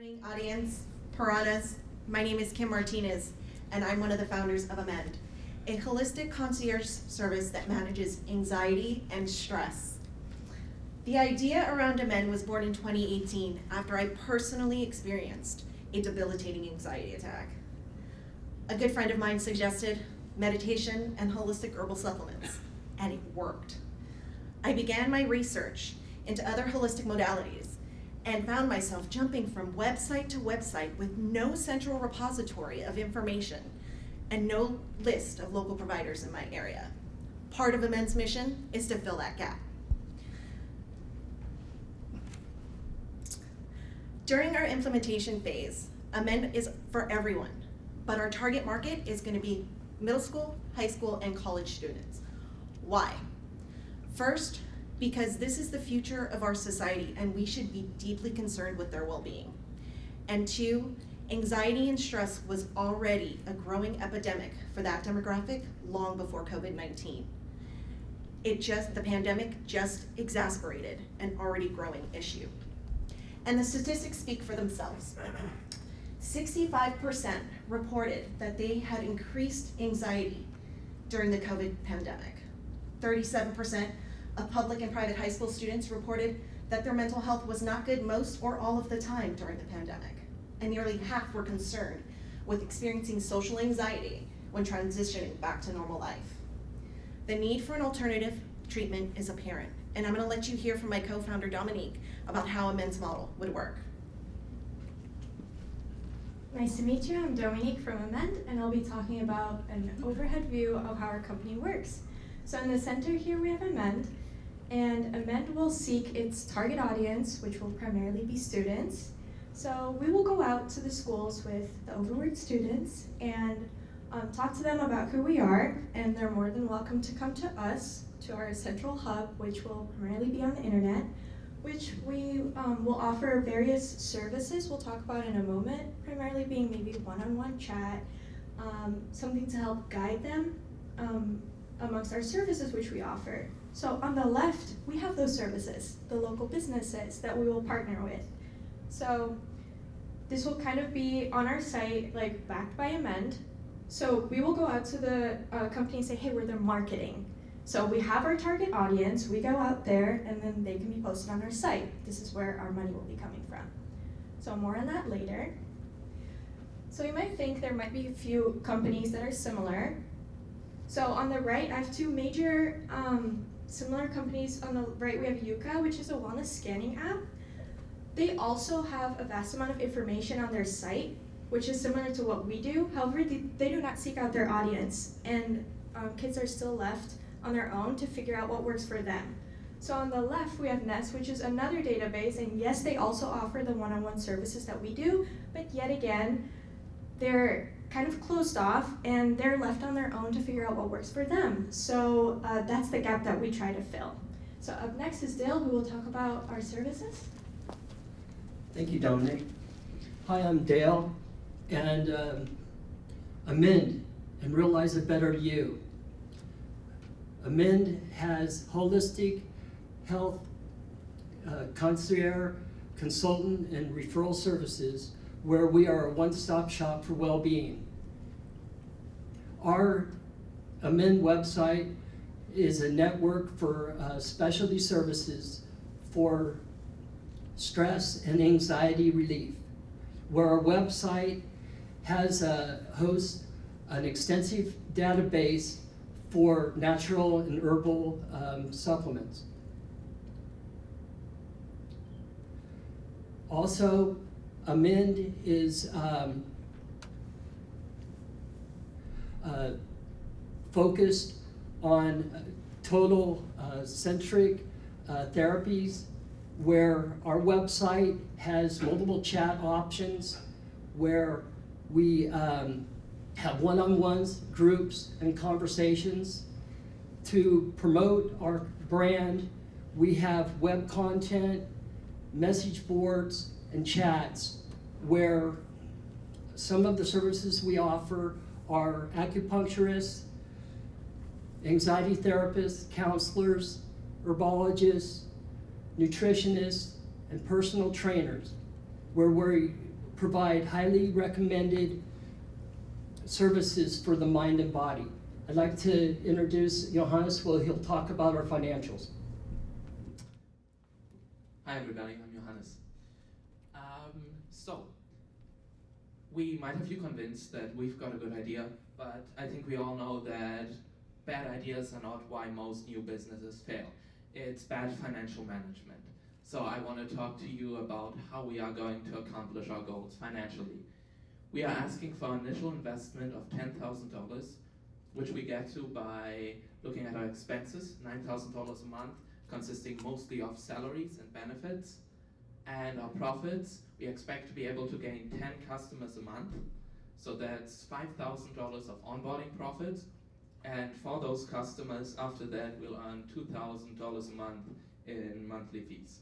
Morning, audience, Piranhas. My name is Kim Martinez, and I'm one of the founders of Amend, a holistic concierge service that manages anxiety and stress. The idea around Amend was born in 2018 after I personally experienced a debilitating anxiety attack. A good friend of mine suggested meditation and holistic herbal supplements, and it worked. I began my research into other holistic modalities and found myself jumping from website to website with no central repository of information and no list of local providers in my area. Part of Amend's mission is to fill that gap. During our implementation phase, Amend is for everyone, but our target market is going to be middle school, high school, and college students. Why? First, because this is the future of our society and we should be deeply concerned with their well-being. And two, anxiety and stress was already a growing epidemic for that demographic long before COVID-19. The pandemic just exacerbated an already growing issue. And the statistics speak for themselves. 65% reported that they had increased anxiety during the COVID pandemic. 37% of public and private high school students reported that their mental health was not good most or all of the time during the pandemic. And nearly half were concerned with experiencing social anxiety when transitioning back to normal life. The need for an alternative treatment is apparent, and I'm going to let you hear from my co-founder Dominique about how Amend's model would work. Nice to meet you. I'm Dominique from Amend, and I'll be talking about an overhead view of how our company works. So in the center here we have Amend, and Amend will seek its target audience, which will primarily be students. So we will go out to the schools with the overworked students and talk to them about who we are, and they're more than welcome to come to us, to our central hub, which will primarily be on the internet, which we will offer various services we'll talk about in a moment, primarily being maybe one-on-one chat, something to help guide them amongst our services which we offer. So on the left, we have those services, the local businesses that we will partner with. So this will kind of be on our site, like backed by Amend. So we will go out to the company and say, hey, we're their marketing. So we have our target audience, we go out there, and then they can be posted on our site. This is where our money will be coming from. So more on that later. So you might think there might be a few companies that are similar. So on the right, I have two major similar companies. On the right, we have Yuka, which is a wellness scanning app. They also have a vast amount of information on their site, which is similar to what we do. However, they do not seek out their audience, and kids are still left on their own to figure out what works for them. So on the left, we have Nest, which is another database, and yes, they also offer the one-on-one services that we do, but yet again, they're kind of closed off, and they're left on their own to figure out what works for them. So that's the gap that we try to fill. So up next is Dale, who will talk about our services. Thank you, Dominic. Hi, I'm Dale, and Amend and realize a better you. Amend has holistic health concierge, consultant, and referral services where we are a one-stop shop for well-being. Our Amend website is a network for specialty services for stress and anxiety relief, where our website hosts an extensive database for natural and herbal supplements. Also, Amend is focused on total centric therapies, where our website has multiple chat options, where we have one-on-ones, groups, and conversations. To promote our brand, we have web content, message boards, and chats, where some of the services we offer are acupuncturists, anxiety therapists, counselors, herbologists, nutritionists, and personal trainers, where we provide highly recommended services for the mind and body. I'd like to introduce Johannes. He'll talk about our financials. Hi everybody, I'm Johannes. So, we might have you convinced that we've got a good idea, but I think we all know that bad ideas are not why most new businesses fail. It's bad financial management. So I want to talk to you about how we are going to accomplish our goals financially. We are asking for an initial investment of $10,000, which we get to by looking at our expenses, $9,000 a month, consisting mostly of salaries and benefits. And our profits, we expect to be able to gain 10 customers a month. So that's $5,000 of onboarding profits. And for those customers, after that, we'll earn $2,000 a month in monthly fees.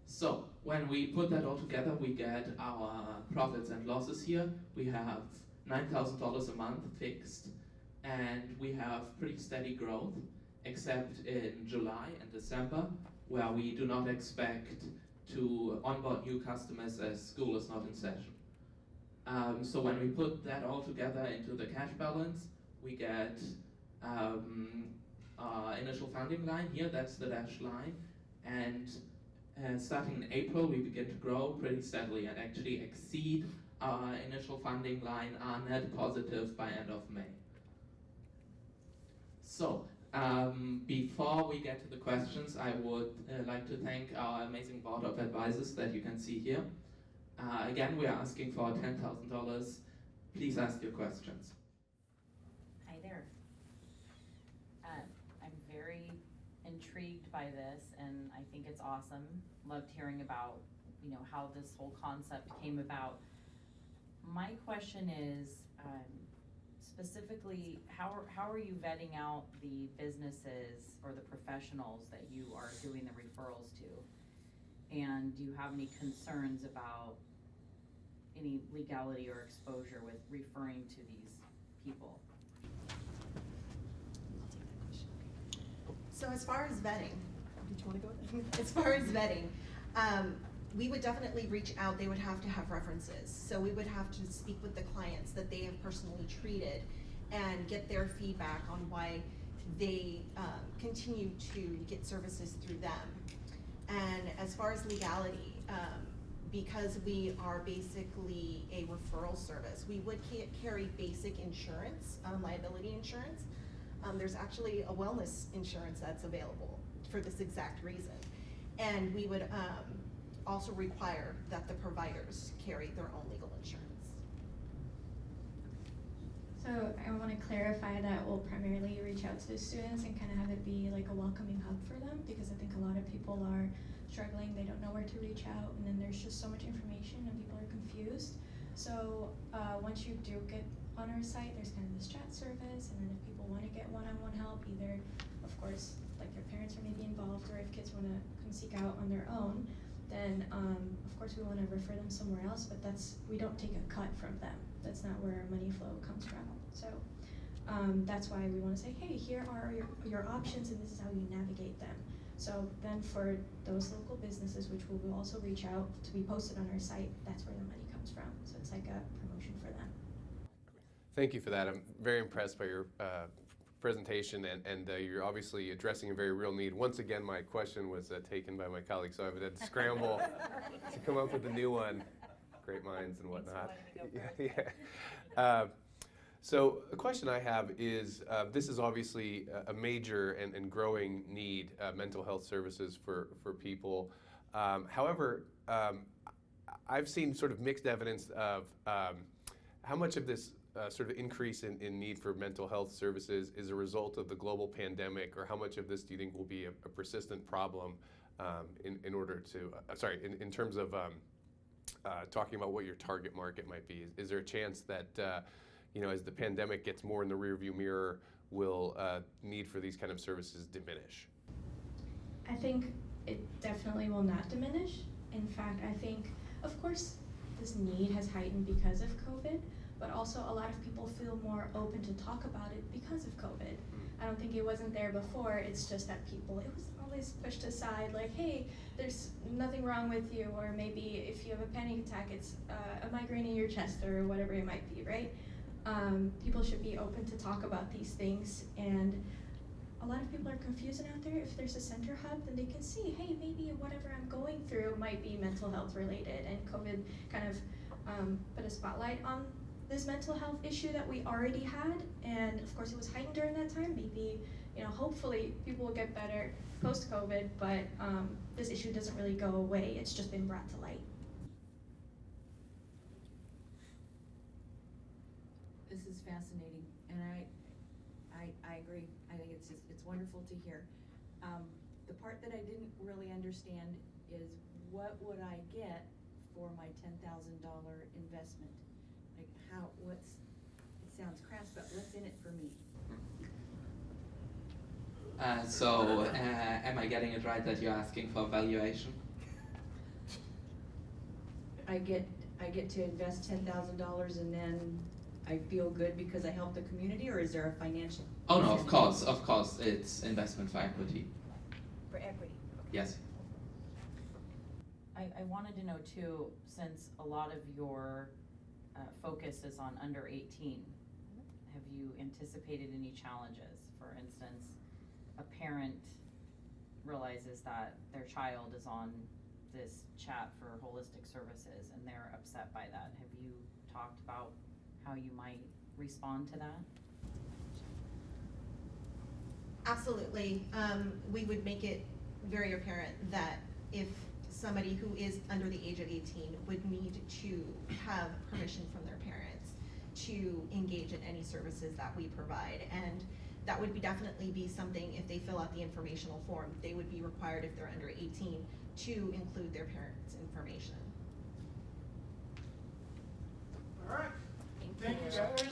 So when we put that all together, we get our profits and losses here. We have $9,000 a month fixed, and we have pretty steady growth, except in July and December, where we do not expect to onboard new customers as school is not in session. So when we put that all together into the cash balance, we get our initial funding line here, that's the dashed line, and starting in April, we begin to grow pretty steadily and actually exceed our initial funding line, are net positive by end of May. So, before we get to the questions, I would like to thank our amazing board of advisors that you can see here. Again, we are asking for $10,000. Please ask your questions. Hi there. I'm very intrigued by this, and I think it's awesome. Loved hearing about, how this whole concept came about. My question is, specifically, how are you vetting out the businesses or the professionals that you are doing the referrals to? And do you have any concerns about any legality or exposure with referring to these people? So as far as vetting, did you want to go with it? As far as vetting, we would definitely reach out. They would have to have references. So we would have to speak with the clients that they have personally treated and get their feedback on why they continue to get services through them. And as far as legality, because we are basically a referral service, we would carry basic insurance, liability insurance. There's actually a wellness insurance that's available for this exact reason. And we would also require that the providers carry their own legal insurance. So I want to clarify that we'll primarily reach out to the students and kind of have it be like a welcoming hub for them, because I think a lot of people are struggling, they don't know where to reach out, and then there's just so much information and people are confused. So once you do get on our site, there's kind of this chat service, and then if people want to get one-on-one help, either, of course, like their parents are maybe involved, or if kids want to come seek out on their own, then of course we want to refer them somewhere else, but we don't take a cut from them. That's not where our money flow comes from. So that's why we want to say, hey, here are your options, and this is how you navigate them. So then for those local businesses, which we will also reach out to be posted on our site, that's where the money comes from. So it's like a promotion for them. Thank you for that. I'm very impressed by your presentation, and you're obviously addressing a very real need. Once again, my question was taken by my colleagues, so I've had to scramble to come up with a new one. Great minds and whatnot. Yeah. So a question I have is, this is obviously a major and growing need, mental health services for people. However, I've seen sort of mixed evidence of how much of this sort of increase in need for mental health services is a result of the global pandemic, or how much of this do you think will be a persistent problem in order to, in terms of talking about what your target market might be? Is there a chance that as the pandemic gets more in the rearview mirror, will need for these kind of services diminish? I think it definitely will not diminish. In fact, I think, of course, this need has heightened because of COVID, but also a lot of people feel more open to talk about it because of COVID. I don't think it wasn't there before, it's just that it was probably pushed aside, like, hey, there's nothing wrong with you, or maybe if you have a panic attack, it's a migraine in your chest or whatever it might be, right? People should be open to talk about these things, and a lot of people are confusing out there. If there's a center hub, then they can see, hey, maybe whatever I'm going through might be mental health related, and COVID kind of put a spotlight on this mental health issue that we already had, and of course it was heightened during that time. Maybe, hopefully people will get better post-COVID, but this issue doesn't really go away. It's just been brought to light. This is fascinating, and I agree. I think it's wonderful to hear. The part that I didn't really understand is, what would I get for my $10,000 investment? Like, it sounds crass, but what's in it for me? Am I getting it right that you're asking for valuation? I get to invest $10,000 and then I feel good because I help the community, or is there a financial? Oh no, of course, it's investment for equity. For equity. Okay. Yes. I wanted to know too, since a lot of your focus is on under 18, have you anticipated any challenges? For instance, a parent realizes that their child is on this chat for holistic services and they're upset by that. Have you talked about how you might respond to that? Absolutely. We would make it very apparent that if somebody who is under the age of 18 would need to have permission from their parents to engage in any services that we provide. And that would definitely be something, if they fill out the informational form, they would be required, if they're under 18, to include their parents' information. All right. Thank you, guys.